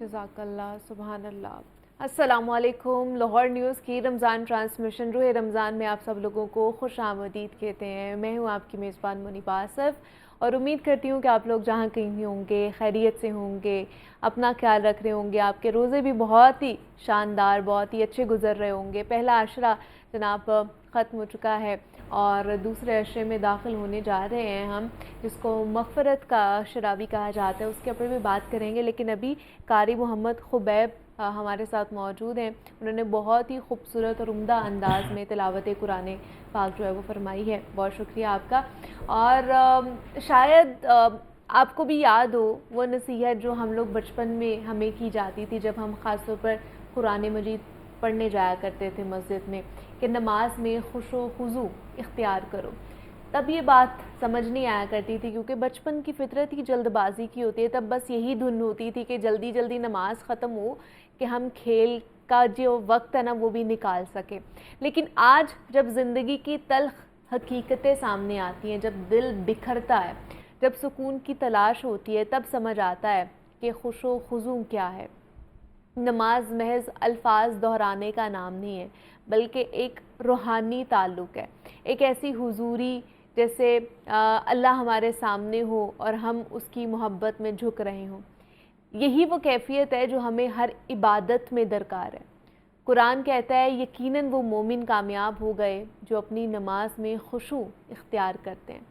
जज़ाकल्लाह, सुभान अल्लाह। अस्सलामुअलैकुम। लाहौर न्यूज़ की रमज़ान ट्रांसमिशन रूह रमज़ान में आप सब लोगों को खुश आमदीद कहते हैं। मैं हूँ आपकी मेज़बान मुनीबा आसिफ और उम्मीद करती हूँ कि आप लोग जहाँ कहीं भी होंगे खैरियत से होंगे, अपना ख्याल रख रहे होंगे। आपके रोज़े भी बहुत ही शानदार, बहुत ही अच्छे गुजर रहे होंगे। पहला अशरा जनाब ख़त्म हो चुका है और दूसरे अशरे में दाखिल होने जा रहे हैं हम, जिसको मग़फ़िरत का अशरा भी कहा जाता है। उसके ऊपर भी बात करेंगे, लेकिन अभी कारी मोहम्मद खुबैब हमारे साथ मौजूद हैं। उन्होंने बहुत ही खूबसूरत और उम्दा अंदाज़ में तिलावत कुरान पाक जो है वो फरमाई है। बहुत शुक्रिया आपका। और शायद आपको भी याद हो वो नसीहत जो हम लोग बचपन में हमें की जाती थी, जब हम ख़ास तौर पर कुरान मजीद पढ़ने जाया करते थे मस्जिद में, कि नमाज में खुशो खुजू इख्तियार करो। तब ये बात समझ नहीं आया करती थी, क्योंकि बचपन की फितरत ही जल्दबाजी की होती है। तब बस यही धुन होती थी कि जल्दी जल्दी नमाज ख़त्म हो कि हम खेल का जो वक्त है ना वो भी निकाल सकें। लेकिन आज जब ज़िंदगी की तल्ख़ हकीकतें सामने आती हैं, जब दिल बिखरता है, जब सुकून की तलाश होती है, तब समझ आता है कि खुशो खुजू क्या है। नमाज महज अल्फाज दोहराने का नाम नहीं है, बल्कि एक रूहानी ताल्लुक़ है, एक ऐसी हुजूरी जैसे अल्लाह हमारे सामने हो और हम उसकी मोहब्बत में झुक रहे हों। यही वो कैफ़ियत है जो हमें हर इबादत में दरकार है। कुरान कहता है यकीनन वो मोमिन कामयाब हो गए जो अपनी नमाज में खुशू इख्तियार करते हैं।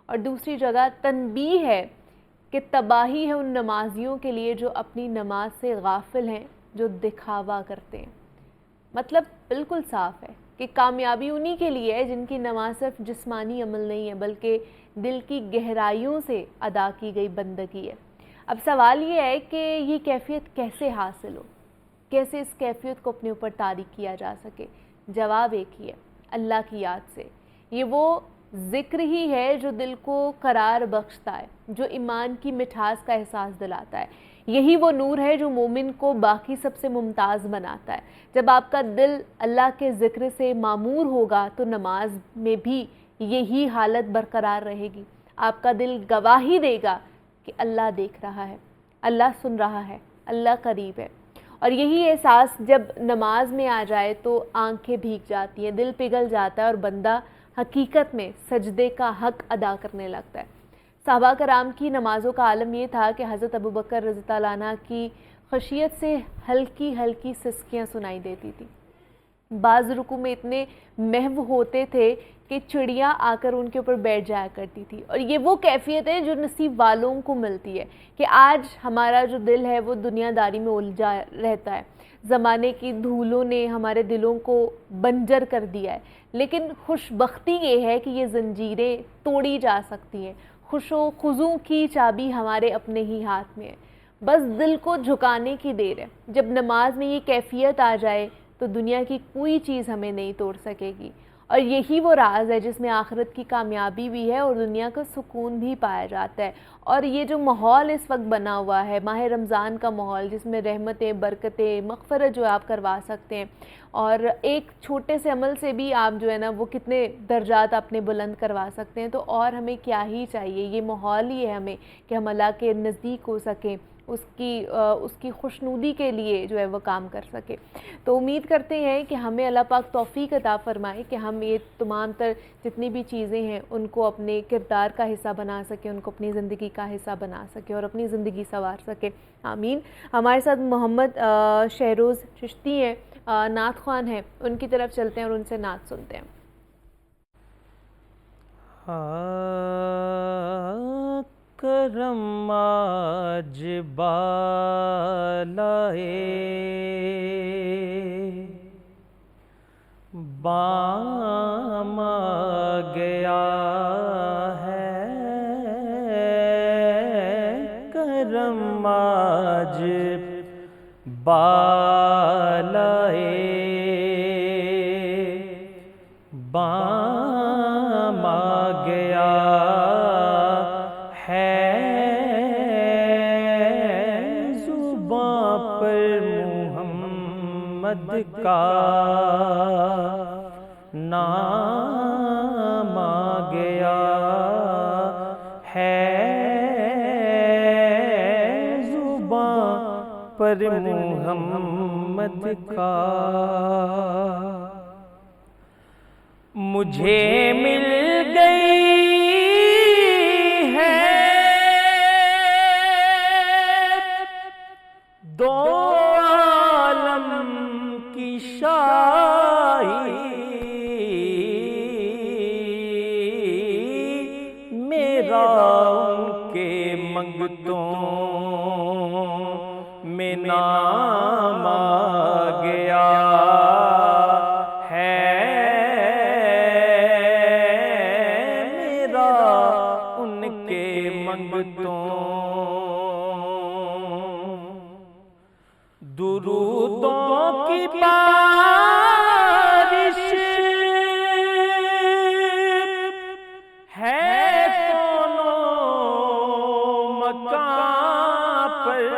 और दूसरी जगह तनबीह है कि तबाही है उन नमाजियों के लिए जो अपनी नमाज से गाफिल हैं, जो दिखावा करते हैं। मतलब बिल्कुल साफ़ है कि कामयाबी उन्हीं के लिए है जिनकी नमाज सिर्फ जिस्मानी अमल नहीं है, बल्कि दिल की गहराइयों से अदा की गई बंदगी है। अब सवाल ये है कि ये कैफ़ियत कैसे हासिल हो, कैसे इस कैफ़ियत को अपने ऊपर तारीक़ किया जा सके। जवाब एक ही है, अल्लाह की याद से। ये वो ज़िक्र ही है जो दिल को करार बख्शता है, जो ईमान की मिठास का एहसास दिलाता है। यही वो नूर है जो मोमिन को बाकी सबसे मुमताज़ बनाता है। जब आपका दिल अल्लाह के ज़िक्र से मामूर होगा तो नमाज में भी यही हालत बरकरार रहेगी। आपका दिल गवाही देगा कि अल्लाह देख रहा है, अल्लाह सुन रहा है, अल्लाह करीब है। और यही एहसास जब नमाज में आ जाए तो आंखें भीग जाती हैं, दिल पिघल जाता है और बंदा हकीकत में सजदे का हक़ अदा करने लगता है। सहाबा कराम की नमाज़ों का आलम ये था कि हज़रत अबू बकर रज़ी अल्लाह अन्हु की खशियत से हल्की हल्की सिसकियाँ सुनाई देती थी। बाज़ रुकू में इतने महव होते थे कि चिड़ियाँ आकर उनके ऊपर बैठ जाया करती थी। और ये वो कैफ़ियत है जो नसीब वालों को मिलती है कि आज हमारा जो दिल है वो दुनियादारी में उलझा रहता है। ज़माने की धूलों ने हमारे दिलों को बंजर कर दिया है, लेकिन खुशबख्ती ये है कि ये ज़ंजीरें तोड़ी जा सकती हैं। खुशो खुजू की चाबी हमारे अपने ही हाथ में है, बस दिल को झुकाने की देर है। जब नमाज में ये कैफ़ियत आ जाए तो दुनिया की कोई चीज़ हमें नहीं तोड़ सकेगी। और यही वो राज है जिसमें आखिरत की कामयाबी भी है और दुनिया का सुकून भी पाया जाता है। और ये जो माहौल इस वक्त बना हुआ है, माह रमज़ान का माहौल, जिसमें रहमतें, बरकतें, मग़फ़िरत जो आप करवा सकते हैं, और एक छोटे से अमल से भी आप जो है ना वो कितने दर्जात अपने बुलंद करवा सकते हैं। तो और हमें क्या ही चाहिए, ये माहौल ही है हमें कि हम अल्लाह के नज़दीक हो सकें, उसकी खुशनुदी के लिए जो है वो काम कर सके। तो उम्मीद करते हैं कि हमें अल्लाह पाक तौफ़ीक अता फ़रमाए कि हम ये तमाम तर जितनी भी चीज़ें हैं उनको अपने किरदार का हिस्सा बना सकें, उनको अपनी ज़िंदगी का हिस्सा बना सकें और अपनी ज़िंदगी संवार सकें। आमीन। हमारे साथ मोहम्मद शहरोज़ चिश्ती हैं, नात ख़्वान हैं, उनकी तरफ चलते हैं और उनसे नात सुनते हैं। करम आज बालाए बाम गया है, करम आज बालाए बाम गया का नाम आ गया है, ज़ुबां पर मुहम्मद का। मुझे मिल गई है दो आलम की शाही मेरा उनके मंगतों में नाम आ गया है। मेरा उनके मंगतों दुरूदों की बारिश है दोनों मकान पर।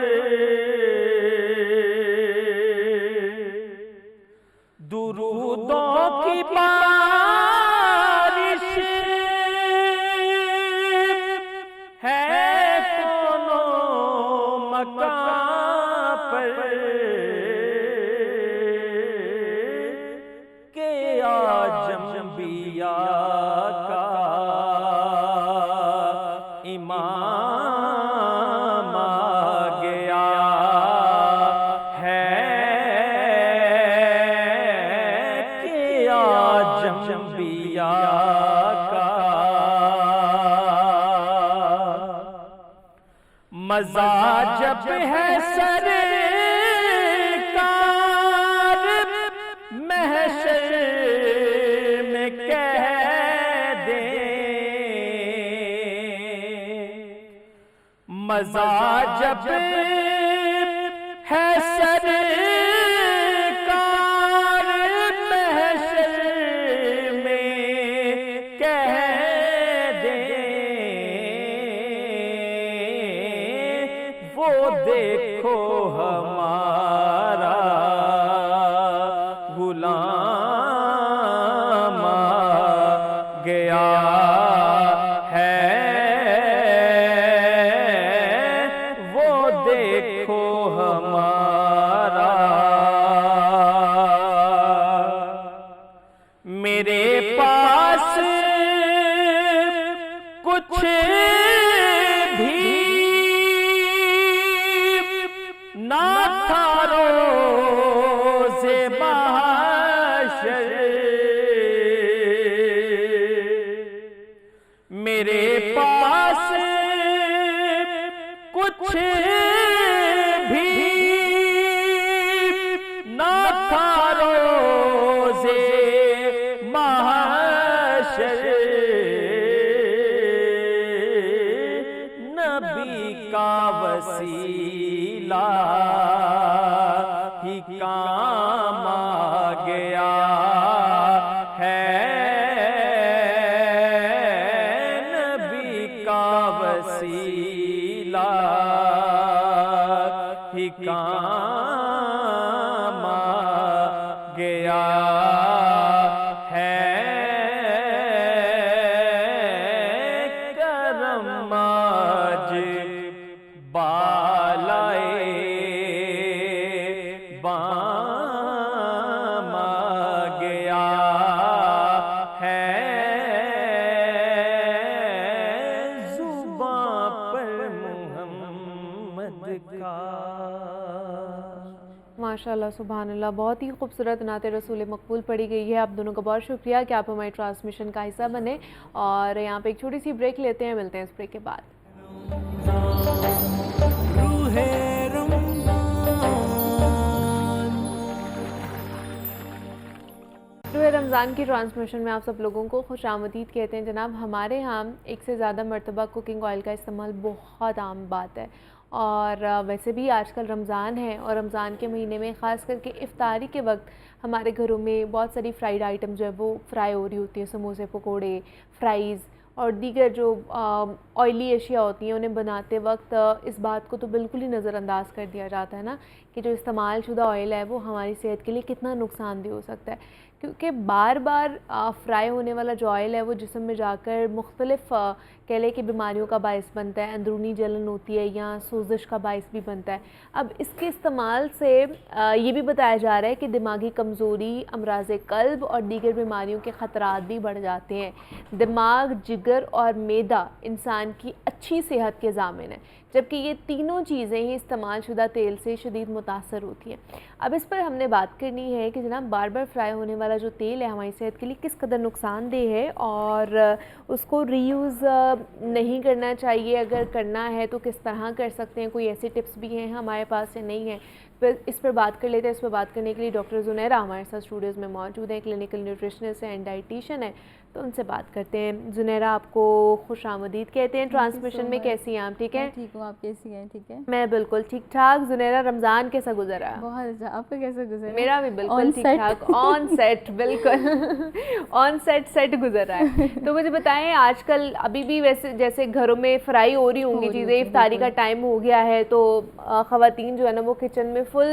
दुरूदों की बारिश है दोनों मकान पर के आजम्बिया का इमाम आ गया है। के आजम्बिया का मजा जब है सरकार महशर में कह दे। मजा जब है सरकार महशर में कह दे। वो देखो हमारा गुलाम आ गया है। वो देखो हमारा मेरे पास कुछ भी ना था रोज़े महशर। मेरे पास कुछ भी ना था रोज़े महशर। नबी का वसीला ही काम आ गया है। नबी का वसीला ही काम आ गया है। करम आज बालाए बाम आ गया है। जुबां पर मुहम्मद का। माशाल्लाह सुभानअल्लाह, बहुत ही खूबसूरत नाते रसूल मकबूल पढ़ी गई है। आप दोनों का बहुत शुक्रिया कि आप हमारी ट्रांसमिशन का हिस्सा बने। और यहाँ पे एक छोटी सी ब्रेक लेते हैं, मिलते हैं इस ब्रेक के बाद। रूह रमज़ान की ट्रांसमिशन में आप सब लोगों को खुशामदीद कहते हैं। जनाब, हमारे यहाँ एक से ज़्यादा मरतबा कुकिंग ऑयल का इस्तेमाल बहुत आम बात है। और वैसे भी आजकल रमज़ान है और रमज़ान के महीने में ख़ास करके इफ़्तारी के वक्त हमारे घरों में बहुत सारी फ्राइड आइटम जो है वो फ्राई हो रही होती है। समोसे, पकोड़े, फ्राइज़ और दीगर जो ऑयली अशिया होती हैं, उन्हें बनाते वक्त इस बात को तो बिल्कुल ही नज़रअंदाज कर दिया जाता है ना कि जो इस्तेमाल शुदा ऑयल है वो हमारी सेहत के लिए कितना नुकसानदेह हो सकता है। क्योंकि बार बार फ्राई होने वाला जो ऑयल है वो जिस्म में जाकर मुख्तलिफ़ केले की बीमारियों का बायस बनता है, अंदरूनी जलन होती है या सोजिश का बायस भी बनता है। अब इसके इस्तेमाल से ये भी बताया जा रहा है कि दिमागी कमज़ोरी, अमराज़ क़ल्ब और दीगर बीमारियों के ख़तरात भी बढ़ जाते हैं। दिमाग, जिगर और मैदा इंसान की अच्छी सेहत के ज़ामिन है, जबकि ये तीनों चीज़ें ही इस्तेमाल शुदा तेल से शदीद मुतासर होती हैं। अब इस पर हमने बात करनी है कि जनाब बार बार फ्राई होने वाला जो तेल है हमारी सेहत के लिए किस कदर नुकसानदेह है और उसको रीयूज़ नहीं करना चाहिए, अगर करना है तो किस तरह कर सकते हैं, कोई ऐसे टिप्स भी हैं हमारे पास या नहीं है। फिर इस पर बात कर लेते हैं। इस पर बात करने के लिए डॉक्टर ज़ुनैरा हमारे साथ स्टूडियोज़ में मौजूद है, क्लिनिकल न्यूट्रिशनिस्ट है एंड डाइटिशियन है, तो उनसे बात करते हैं। ज़ुनैरा, आपको खुश आमदीद कहते हैं ट्रांसमिशन में। कैसी हैं आप? ठीक है, ठीक हूँ, आप कैसी हैं? ठीक है, मैं बिल्कुल ठीक ठाक। ज़ुनैरा, रमज़ान कैसा गुजरा? बहुत अच्छा। आपका कैसा गुजरा? मेरा भी बिल्कुल ठीक ठाक, ऑन सेट, बिल्कुल ऑन सेट गुजर रहा है। तो मुझे बताएं, आजकल अभी भी वैसे जैसे घरों में फ्राई हो रही होंगी चीज़ें, इफ्तारी का टाइम हो गया है तो ख़वातीन जो है ना वो किचन में फुल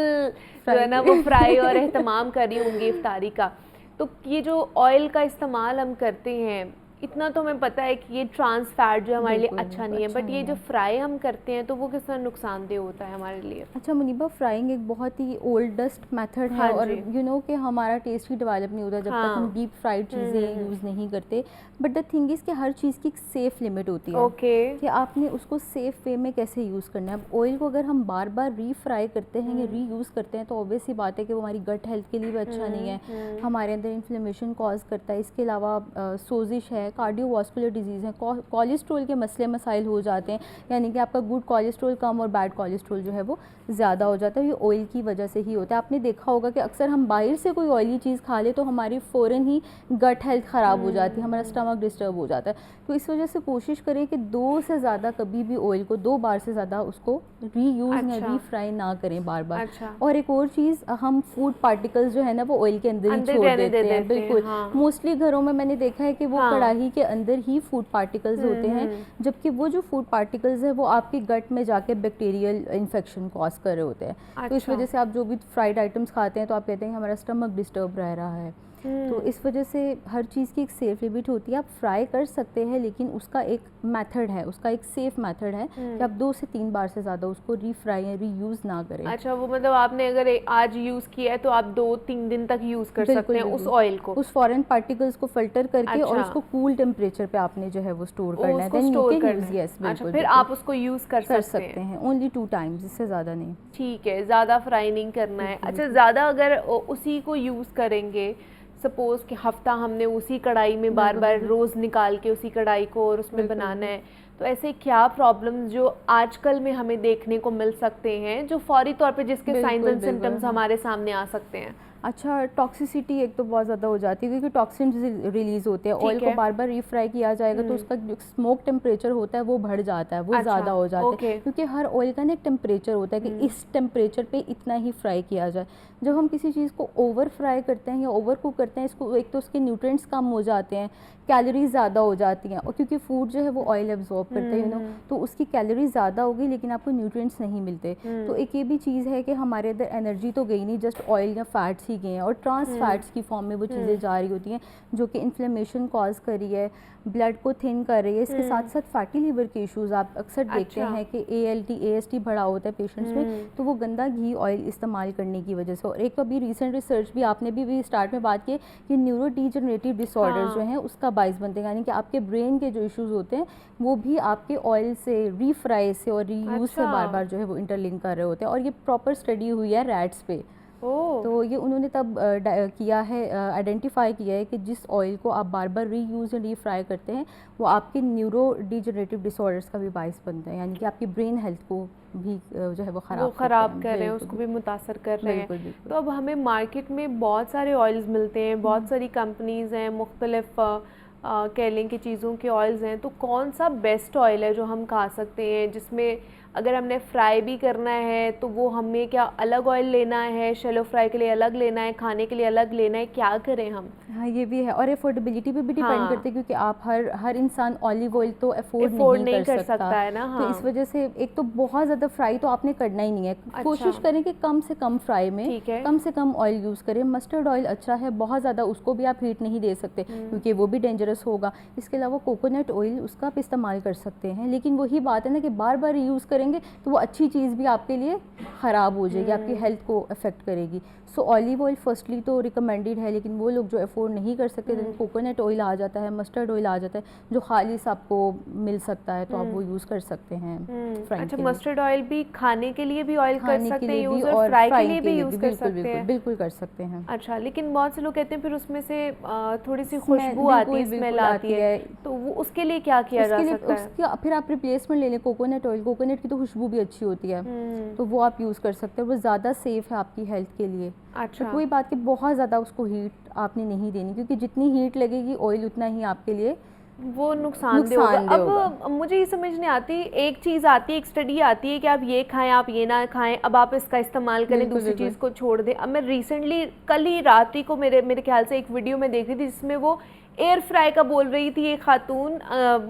जो है ना वो फ्राई और एहतमाम कर रही होंगी इफ्तारी का। तो ये जो ऑयल का इस्तेमाल हम करते हैं, इतना तो हमें पता है कि ये ट्रांस फैट जो हमारे लिए अच्छा नहीं है, बट ये जो फ्राई हम करते हैं तो वो किस तरह नुकसानदेह होता है हमारे लिए? अच्छा मुनीबा, फ्राइंग एक बहुत ही ओल्डेस्ट मेथड है। हाँ और यू नो कि हमारा टेस्ट ही डेवलप नहीं होता जब तक हम डीप फ्राइड चीज़ें यूज़ नहीं करते। बट द थिंग इज़ कि हर चीज़ की एक सेफ़ लिमिट होती है। कि आपने उसको सेफ़ वे में कैसे यूज़ करना है। अब ऑयल को अगर हम बार बार रीफ्राई करते हैं या रीयूज़ करते हैं तो ऑब्वियस ही बात है कि वो हमारी गट हेल्थ के लिए भी अच्छा नहीं है, हमारे अंदर इन्फ्लेमेशन कॉज करता है। इसके अलावा सोजिश है, कार्डियोवास्कुलर डिजीज़ है, कोलेस्ट्रॉल के मसले मसाइल हो जाते हैं, यानी कि आपका गुड कोलेस्ट्रॉल कम और बैड कोलेस्ट्रॉल जो है वो ज़्यादा हो जाता है। ये ऑयल की वजह से ही होता है। आपने देखा होगा कि अक्सर हम बाहर से कोई ऑयली चीज़ खा ले तो हमारी फ़ौरन ही गट हेल्थ ख़राब हो जाती है, हमारा स्टमक डिस्टर्ब हो जाता है। तो इस वजह से कोशिश करें कि 2 से ज़्यादा कभी भी ऑयल को 2 बार से ज़्यादा उसको रीयूज़ या रीफ्राई ना करें बार बार। और एक और चीज़, हम फूड पार्टिकल्स जो है ना वो ऑयल के अंदर ही छोड़ देते हैं। बिल्कुल, मोस्टली घरों में मैंने देखा है कि वो कढ़ाई के अंदर ही फूड पार्टिकल्स होते हैं, जबकि वो जो फूड पार्टिकल्स है वो आपके गट में जाके बैक्टीरियल इन्फेक्शन कॉज कर रहे होते हैं। तो इस वजह से आप जो भी फ्राइड आइटम्स खाते हैं तो आप कहते हैं हमारा स्टमक डिस्टर्ब रह रहा है। तो इस वजह से हर चीज़ की एक सेफ लिमिट होती है। आप फ्राई कर सकते हैं लेकिन उसका एक मेथड है, उसका एक सेफ मेथड है कि आप 2 से 3 बार से ज़्यादा उसको रीफ्राई या रीयूज़ ना करें। अच्छा, वो मतलब आपने अगर आज यूज़ किया है तो आप 2-3 दिन तक यूज़ कर सकते हैं उस ऑयल को, उस फॉरेन पार्टिकल्स को फिल्टर करके। और उसको कूल टेम्परेचर पे आपने जो है वो स्टोर करना है, then you can use. Yes, बिल्कुल, फिर आप उसको यूज़ कर सकते हैं। ओनली 2 टाइम्स, इससे ज़्यादा नहीं। ठीक है, ज़्यादा फ्राई नहीं करना है। अच्छा, ज़्यादा अगर उसी को यूज़ करेंगे, सपोज़ कि हफ्ता हमने उसी कढ़ाई में बार बार रोज़ निकाल के उसी कढ़ाई को और उसमें बनाना है, तो ऐसे क्या प्रॉब्लम्स जो आजकल में हमें देखने को मिल सकते हैं जो फौरी तौर पे जिसके साइंस एंड सिम्टम्स हमारे सामने आ सकते हैं? अच्छा, टॉक्सिसिटी एक तो बहुत ज़्यादा हो जाती है क्योंकि टॉक्सिन रिलीज होते हैं। ऑयल को बार बार रीफ्राई किया जाएगा तो उसका जो स्मोक टेम्परेचर होता है वो बढ़ जाता है, वो ज़्यादा हो जाता है। क्योंकि हर ऑयल का ना एक टेम्परेचर होता है कि इस टेम्परेचर पे इतना ही फ्राई किया जाए। जब हम किसी चीज़ को ओवर फ्राई करते हैं या ओवर कुक करते हैं, इसको एक तो उसके न्यूट्रिएंट्स कम हो जाते हैं, कैलोरीज ज़्यादा हो जाती हैं। और क्योंकि फूड जो है वो ऑयल एब्जॉर्ब करता है, यू नो, तो उसकी कैलोरीज ज़्यादा होगी लेकिन आपको न्यूट्रिएंट्स नहीं मिलते। तो एक ये भी चीज़ है कि हमारे अंदर एनर्जी तो गई नहीं, जस्ट ऑयल या फैट्स ही गए हैं और ट्रांस फैट्स की फॉर्म में वो चीज़ें जा रही होती हैं जो कि इन्फ्लेमेशन कॉज कर रही है, ब्लड को थिन कर रही है। इसके साथ साथ फैटी लीवर के इश्यूज आप अक्सर देखते हैं कि ALT AST बढ़ा होता है पेशेंट्स में, तो वो गंदा घी ऑयल इस्तेमाल करने की वजह से। और एक अभी रिसेंट रिसर्च भी आपने भी स्टार्ट में बात की कि न्यूरो डिजनरेटिव डिसऑर्डर जो हैं उसका बाइस बनते हैं, यानी कि आपके ब्रेन के जो इश्यूज होते हैं वो भी आपके ऑयल से, रीफ्राई से और रीयूज से बार बार जो है वो इंटरलिंक कर रहे होते हैं। और ये प्रॉपर स्टडी हुई है रैट्स पे। तो ये उन्होंने तब किया है, आइडेंटिफाई किया है कि जिस ऑयल को आप बार बार रीयूज़ या रीफ्राई करते हैं वो आपके न्यूरो डिजनरेटिव डिसऑर्डर्स का भी बाइस बनता है, यानी कि आपकी ब्रेन हेल्थ को भी जो है वो ख़राब कर रहे हैं, उसको भी मुतासर कर रहे हैं। तो अब हमें मार्केट में बहुत सारे ऑयल्स मिलते हैं, बहुत सारी कंपनीज़ हैं, मुख्तलिफ कह लें कि चीज़ों के ऑयल्स हैं, तो कौन सा बेस्ट ऑयल है जो हम खा सकते हैं जिसमें अगर हमने फ्राई भी करना है तो वो हमें क्या अलग ऑयल लेना है, शैलो फ्राई के लिए अलग लेना है, खाने के लिए अलग लेना है, क्या करें हम? हाँ, ये भी है। और अफोर्डेबिलिटी पे भी डिपेंड करते हैं क्योंकि आप हर इंसान ऑलिव ऑयल तो अफोर्ड नहीं कर सकता है ना। तो इस वजह से एक तो बहुत ज़्यादा फ्राई तो आपने करना ही नहीं है। कोशिश करें कि कम से कम फ्राई में कम से कम ऑयल यूज़ करें। मस्टर्ड ऑयल अच्छा है, बहुत ज़्यादा उसको भी आप हीट नहीं दे सकते क्योंकि वो भी डेंजरस होगा। इसके अलावा कोकोनट ऑयल उसका आप इस्तेमाल कर सकते हैं, लेकिन वही बात है ना कि बार बार यूज़ करेंगे तो वो अच्छी चीज़ भी आपके लिए ख़राब हो जाएगी, आपकी हेल्थ को अफेक्ट करेगी। सो ऑलिव ऑयल फर्स्टली तो रिकमेंडेड है, लेकिन वो लोग जो अफोर्ड नहीं कर सकते तो कोकोनट ऑयल आ जाता है, मस्टर्ड ऑयल आ जाता है जो खालिस आपको मिल सकता है, तो आप वो यूज़ कर सकते हैं फ्राइंग अच्छा, के लिए। मस्टर्ड ऑयल भी खाने के लिए भी ऑयल कर खाने सकते के हैं लिए भी यूज़ और और फ्राई के फ्राइंग लिए भी यूज़ कर बिल्कुल सकते हैं। बिल्कुल कर सकते हैं। अच्छा, लेकिन बहुत से लोग कहते हैं फिर उसमें से थोड़ी सी स्मेल खुशबू आती है, बिल्कुल स्मेल आती है, तो वो उसके लिए क्या किया जा सकता है? उसके फिर आप रिप्लेसमेंट ले लें कोकोनट ऑयल, कोकोनट की तो खुशबू भी अच्छी होती है, तो वो आप यूज़ कर सकते हैं, वो ज़्यादा सेफ़ है आपकी हेल्थ के लिए। अच्छा, तो कोई बात कि बहुत ज़्यादा उसको हीट आपने नहीं देनी, क्योंकि जितनी हीट लगेगी ऑयल उतना ही आपके लिए वो नुकसानदेह होगा। अब मुझे ये समझ नहीं आती, एक चीज़ आती है, एक स्टडी आती है कि आप ये खाएं, आप ये ना खाएं, अब आप इसका इस्तेमाल करें, दूसरी चीज़ को छोड़ दें। अब मैं रिसेंटली कल ही रात्रि को मेरे ख्याल से एक वीडियो में देख रही थी जिसमें वो एयर फ्राई का बोल रही थी, एक खातून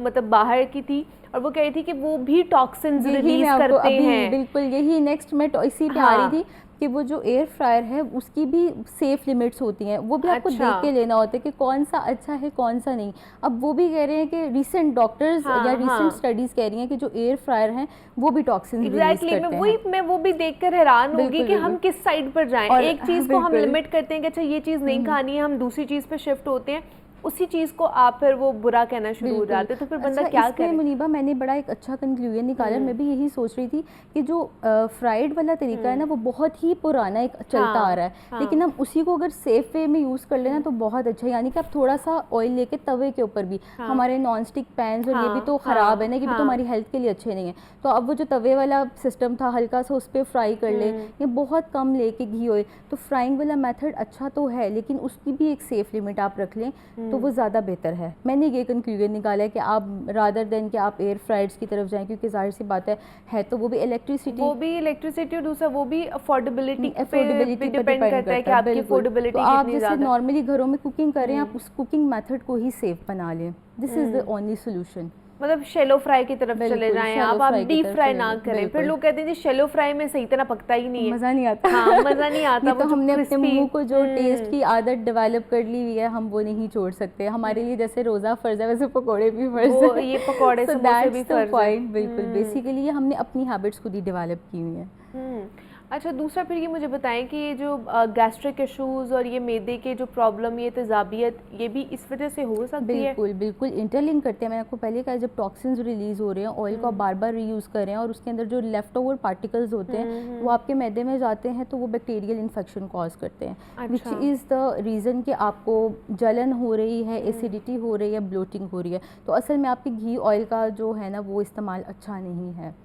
मतलब बाहर की थी, और वो कह रही थी कि वो भी टॉक्सिन्स रिलीज करते हैं। बिल्कुल यही नेक्स्ट मैं इसी पे आ रही थी कि वो जो एयर फ्रायर है उसकी भी सेफ लिमिट्स होती हैं, वो भी आपको देख के लेना होता है कि कौन सा अच्छा है कौन सा नहीं। अब वो भी कह रहे हैं कि रीसेंट डॉक्टर्स या रीसेंट स्टडीज़ कह रही हैं कि जो एयर फ्रायर हैं वो भी टॉक्सिन रिलीज करते हैं। मैं वो भी देखकर हैरान होगी कि हम किस साइड पर जाएं। एक चीज़ को हम लिमिट करते हैं कि अच्छा ये चीज़ नहीं खानी है, हम दूसरी चीज़ पे शिफ्ट होते हैं, उसी चीज़ को आप फिर वो बुरा कहना शुरू हो जाते हैं, तो फिर बंदा क्या करे? मुनीबा, मैंने बड़ा एक अच्छा कंक्लूजन निकाला। मैं भी यही सोच रही थी कि जो फ्राइड वाला तरीका है ना वो बहुत ही पुराना एक चलता आ रहा है, लेकिन हम उसी को अगर सेफ वे में यूज़ कर लेना तो बहुत अच्छा है। यानी कि आप थोड़ा सा ऑयल लेके तवे के ऊपर भी, हमारे नॉन स्टिक पैन्स और ये भी तो ख़राब है ना, कि भी तो हमारी हेल्थ के लिए अच्छे नहीं है, तो अब वो जो तवे वाला सिस्टम था हल्का सा उस पर फ्राई कर ले, या बहुत कम लेके घी ऑयल, तो फ्राइंग वाला मेथड अच्छा तो है लेकिन उसकी भी एक सेफ लिमिट आप रख लें तो वो ज़्यादा बेहतर है। मैंने ये कंक्लूजन निकाला है कि आप रादर देन कि आप एयर फ्राइड्स की तरफ जाएं, क्योंकि जाहिर सी बात है तो वो भी इलेक्ट्रिसिटी और दूसरा वो भी अफोर्डेबिलिटी पे डिपेंड करता है कि आपकी अफोर्डेबिलिटी तो आप कितनी जैसे ज़्यादा। नॉर्मली घरों में कुकिंग करें, आप उस कुकिंग मेथड को ही सेफ बना लें। This is the only solution. मतलब शैलो फ्राई की तरफ चले जाएं आप डीप फ्राई ना करें। फिर लोग कहते हैं जी शैलो फ्राई में सही तरह पकता ही नहीं है, मज़ा नहीं आता। हाँ, मज़ा नहीं आता। तो हमने अपने मुंह को जो टेस्ट की आदत डेवलप कर ली हुई है हम वो नहीं छोड़ सकते। हमारे लिए जैसे रोज़ा फ़र्ज़ है वैसे पकोड़े भी फ़र्ज़ है, ये पकोड़े समोसे भी फ़र्ज़ है। बिल्कुल बेसिकली ये हमने अपनी हैबिट्स खुद ही डेवलप की हुई हैं। अच्छा, दूसरा फिर ये मुझे बताएं कि ये जो गैस्ट्रिक इश्यूज़ और ये मैदे के जो प्रॉब्लम, ये तेज़ाबियत, ये भी इस वजह से हो सकती है? बिल्कुल इंटरलिंक करते हैं। मैंने आपको पहले कहा जब टॉक्सिन्स रिलीज़ हो रहे हैं, ऑयल को आप बार बार रीयूज़ कर रहे हैं और उसके अंदर जो लेफ्ट ओवर पार्टिकल्स होते हैं वो आपके मैदे में जाते हैं तो वो बैक्टीरियल इन्फेक्शन कॉज करते हैं, विच इज़ द रीज़न कि आपको जलन हो रही है, एसिडिटी हो रही है, ब्लोटिंग हो रही है। तो असल में आपके घी ऑयल का जो है ना वो इस्तेमाल अच्छा नहीं है।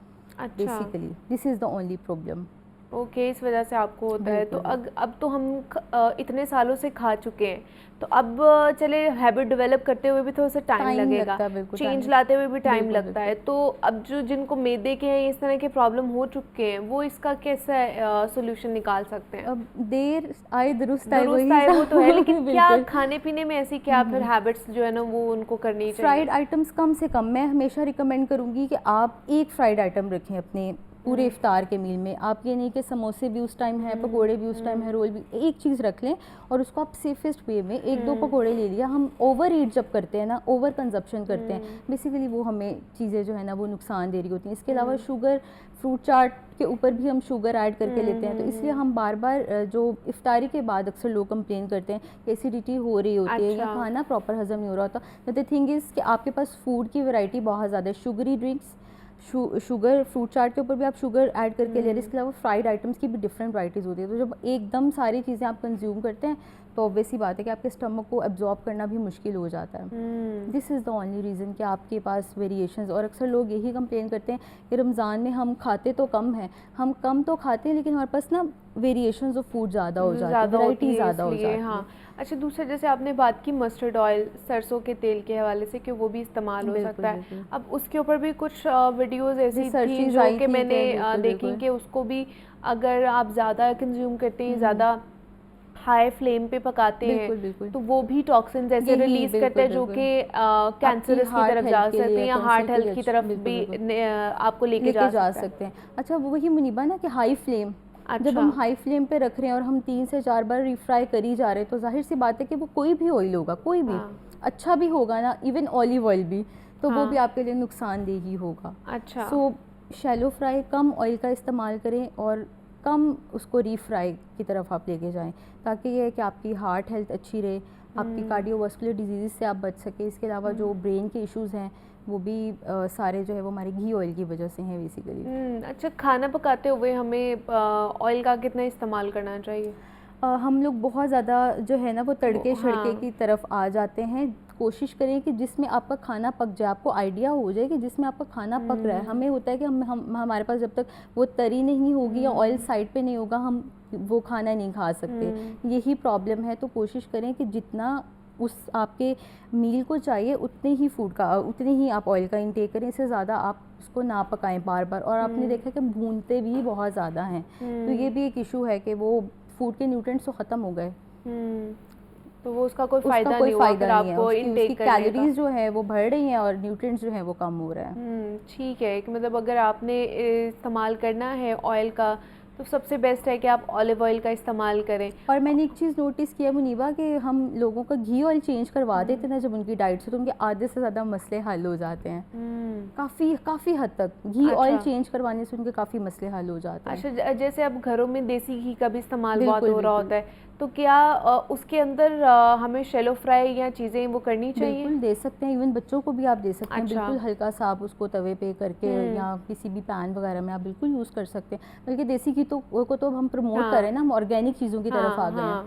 Basically this is the only problem. Okay, इस वजह से आपको होता है। तो अब तो हम इतने सालों से खा चुके हैं, तो अब चले हैबिट डेवलप करते हुए भी थोड़ा सा टाइम लगेगा, चेंज लाते हुए भी टाइम लगता है। तो अब जो जिनको मैदे के हैं इस तरह के प्रॉब्लम हो चुके हैं वो इसका कैसा सोल्यूशन निकाल सकते हैं? अब देर आए दुरुस्त आए वो तो है, लेकिन क्या खाने पीने में ऐसी क्या फिर हैबिट्स जो है ना वो उनको करनी चाहिए? फ्राइड आइटम्स कम से कम। मैं हमेशा रिकमेंड करूँगी कि आप एक फ्राइड आइटम रखें अपने पूरे इफ्तार के मील में। आप ये नहीं कि समोसे भी उस टाइम है, पकोड़े भी उस टाइम है, रोल भी, एक चीज़ रख लें और उसको आप सेफेस्ट वे में एक दो पकोड़े ले लिया। हम ओवर ईट जब करते हैं ना, ओवर कंजप्शन करते हैं, बेसिकली वो हमें चीज़ें जो है ना वो नुकसान दे रही होती हैं। इसके अलावा शुगर, फ्रूट चाट के ऊपर भी हम शुगर ऐड करके लेते हैं, तो इसलिए हम बार बार जो इफ्तारी के बाद अक्सर लोग कंप्लेन करते हैं कि एसिडिटी हो रही होती है या खाना प्रॉपर हजम नहीं हो रहा होता। द थिंग इज़ कि आपके पास फूड की वैरायटी बहुत ज़्यादा है, शुगरी ड्रिंक्स, शुगर, फ्रूट चाट के ऊपर भी आप शुगर ऐड करके ले रहे हैं। इसके अलावा फ्राइड आइटम्स की भी डिफरेंट वैराइटीज़ होती है। तो जब एकदम सारी चीज़ें आप कंज्यूम करते हैं तो ऑब्वियस ही बात है कि आपके स्टमक को एब्जॉर्ब करना भी मुश्किल हो जाता है। This is the only reason कि आपके पास वेरिएशंस। और अक्सर लोग यही कंप्लेन करते हैं कि रमज़ान में हम खाते तो कम हैं, हम कम तो खाते हैं लेकिन हमारे पास ना वेरिएशंस ऑफ फूड ज़्यादा हो जाती है, वैरायटी ज़्यादा हो जाती है। हाँ, अच्छा, दूसरा जैसे आपने बात की मस्टर्ड ऑयल, सरसों के तेल के हवाले से कि वो भी इस्तेमाल हो सकता है। अब उसके ऊपर भी कुछ वीडियोस ऐसी थी जो कि मैंने देखी कि उसको भी अगर आप ज़्यादा कंज्यूम करते हैं, ज़्यादा हाई फ्लेम पे पकाते हैं तो वो भी टॉक्सिन्स ऐसे रिलीज करते हैं जो कि कैंसरस की तरफ जा सकते हैं या हार्ट हेल्थ की तरफ भी आपको लेके जा सकते हैं। अच्छा, वही मुनीबा ना कि हाई फ्लेम, जब हम हाई फ्लेम पे रख रहे हैं और हम 3 से 4 बार रिफ्राई करी जा रहे हैं तो जाहिर सी बात है कि वो कोई भी ऑयल होगा, कोई भी अच्छा भी होगा ना, इवन ऑलिव ऑयल भी, तो वो भी आपके लिए नुकसानदेह ही होगा। अच्छा, सो शैलो फ्राई, कम ऑयल का इस्तेमाल करें और कम उसको रीफ्राई की तरफ आप लेके जाएं, ताकि ये है कि आपकी हार्ट हेल्थ अच्छी रहे, आपकी कार्डियोवास्कुलर डिजीज़ से आप बच सके। इसके अलावा जो ब्रेन के इश्यूज़ हैं वो भी सारे जो है वो हमारे घी ऑयल की वजह से हैं बेसिकली। अच्छा, खाना पकाते हुए हमें ऑयल का कितना इस्तेमाल करना चाहिए? हम लोग बहुत ज़्यादा जो है ना वो तड़के शड़के की तरफ आ जाते हैं। कोशिश करें कि जिसमें आपका खाना पक जाए, आपको आइडिया हो जाए कि जिसमें आपका खाना पक रहा है। हमें होता है कि हम हमारे पास जब तक वो तरी नहीं होगी या ऑयल साइड पे नहीं होगा, हम वो खाना नहीं खा सकते। यही प्रॉब्लम है। तो कोशिश करें कि जितना उस आपके मील को चाहिए उतने ही फूड का, उतने ही आप ऑयल का इंटेक करें। इससे ज़्यादा आप उसको ना पकाएं बार बार। और आपने देखा कि भूनते भी बहुत ज़्यादा हैं, तो ये भी एक इशू है कि वो फूड के न्यूट्रिएंट्स तो ख़त्म हो गए, तो वो उसका कोई फ़ायदा नहीं हुआ, फिर आपको इनटेक करने का। कैलोरीज जो है वो बढ़ रही हैं और न्यूट्रिएंट्स जो है वो कम हो रहा है। ठीक है कि मतलब अगर आपने इस्तेमाल करना है ऑयल का तो सबसे बेस्ट है कि आप ऑलिव ऑयल का इस्तेमाल करें। और मैंने एक चीज़ नोटिस किया मुनीबा कि हम लोगों का घी ऑयल चेंज करवा देते ना जब उनकी डाइट से, तो उनके आधे से ज़्यादा मसले हल हो जाते हैं। काफ़ी हद तक घी ऑयल चेंज करवाने से उनके काफ़ी मसले हल हो जाते हैं। अच्छा, जैसे अब घरों में देसी घी का भी इस्तेमाल बहुत हो रहा होता है, तो क्या उसके अंदर हमें शैलो फ्राई या चीज़ें वो करनी चाहिए? बिल्कुल दे सकते हैं, इवन बच्चों को भी आप दे सकते हैं। बिल्कुल हल्का सा आप उसको तवे पे करके या किसी भी पैन वगैरह में आप बिल्कुल यूज़ कर सकते हैं। बल्कि देसी घी को तो हम प्रमोट करें ना, हम ऑर्गेनिक चीज़ों की तरफ आ गए हैं,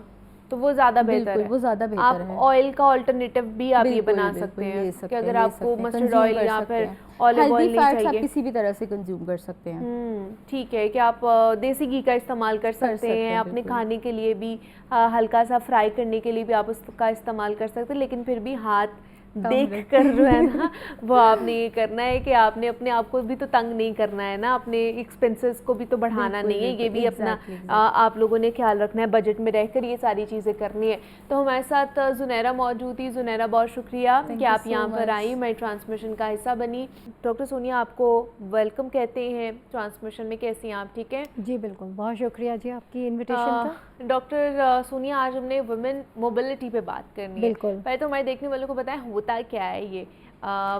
तो वो ज़्यादा बेहतर है। वो ज़्यादा बेहतर है। आप ऑयल का अल्टरनेटिव भी आप ये बना सकते हैं कि अगर आपको मस्टर्ड ऑयल या फिर ऑलिव ऑयल नहीं चाहिए, आप किसी भी तरह से कंज्यूम कर सकते हैं। ठीक है कि आप देसी घी का इस्तेमाल कर सकते हैं अपने खाने के लिए भी, हल्का सा फ्राई करने के लिए भी आप उसका इस्तेमाल कर सकते हैं, लेकिन फिर भी हाथ देख कर जो है ना वो आपने ये करना है कि आपने अपने आप को भी तो तंग नहीं करना है ना, अपने एक्सपेंसेस को भी तो बढ़ाना नहीं है, ये भी अपना आप लोगों ने ख्याल रखना है, बजट में रहकर ये सारी चीज़ें करनी है। तो हमारे साथ ज़ुनैरा मौजूद थी। ज़ुनैरा, बहुत शुक्रिया कि आप यहाँ पर आई, मैं ट्रांसमिशन का हिस्सा बनी। डॉक्टर सोनिया आपको वेलकम कहते हैं ट्रांसमिशन में, कैसी हैं आप? ठीक है जी, बिल्कुल, बहुत शुक्रिया जी आपकी इन्विटेशन का। डॉक्टर सोनिया, आज हमने वुमेन मोबिलिटी पे बात करनी है। बिल्कुल। पहले तो हमारे देखने वालों को बताएं होता क्या है ये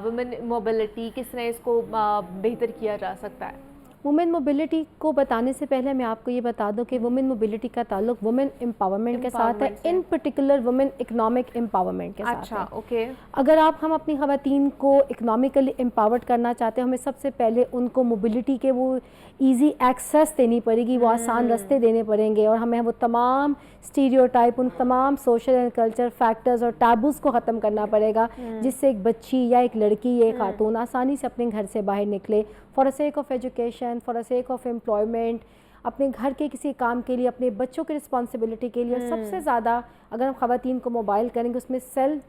वुमेन मोबिलिटी, किस तरह इसको बेहतर किया जा सकता है? वुमेन मोबिलिटी को बताने से पहले मैं आपको ये बता दूं कि वुमेन मोबिलिटी का ताल्लुक वुमेन एम्पावरमेंट के साथ है, इन पर्टिकुलर वुमेन इकोनॉमिक एम्पावरमेंट के साथ है। अच्छा, ओके। अगर हम अपनी ख़वातीन को इकोनॉमिकली एम्पावर्ड करना चाहते हैं, हमें सबसे पहले उनको मोबिलिटी के वो ईजी एक्सेस देनी पड़ेगी, वो आसान रास्ते देने पड़ेंगे, और हमें वो तमाम स्टीरियोटाइप, उन तमाम सोशल एंड कल्चर फैक्टर्स और टैबूज़ को ख़त्म करना पड़ेगा, जिससे एक बच्ची या एक लड़की या एक खातून आसानी से अपने घर से बाहर निकले, for a sake of education, for a sake of employment, अपने घर के किसी काम के लिए, अपने बच्चों की रिस्पॉन्सिबिलिटी के लिए। सबसे ज़्यादा अगर हम ख़वातीन को मोबाइल करेंगे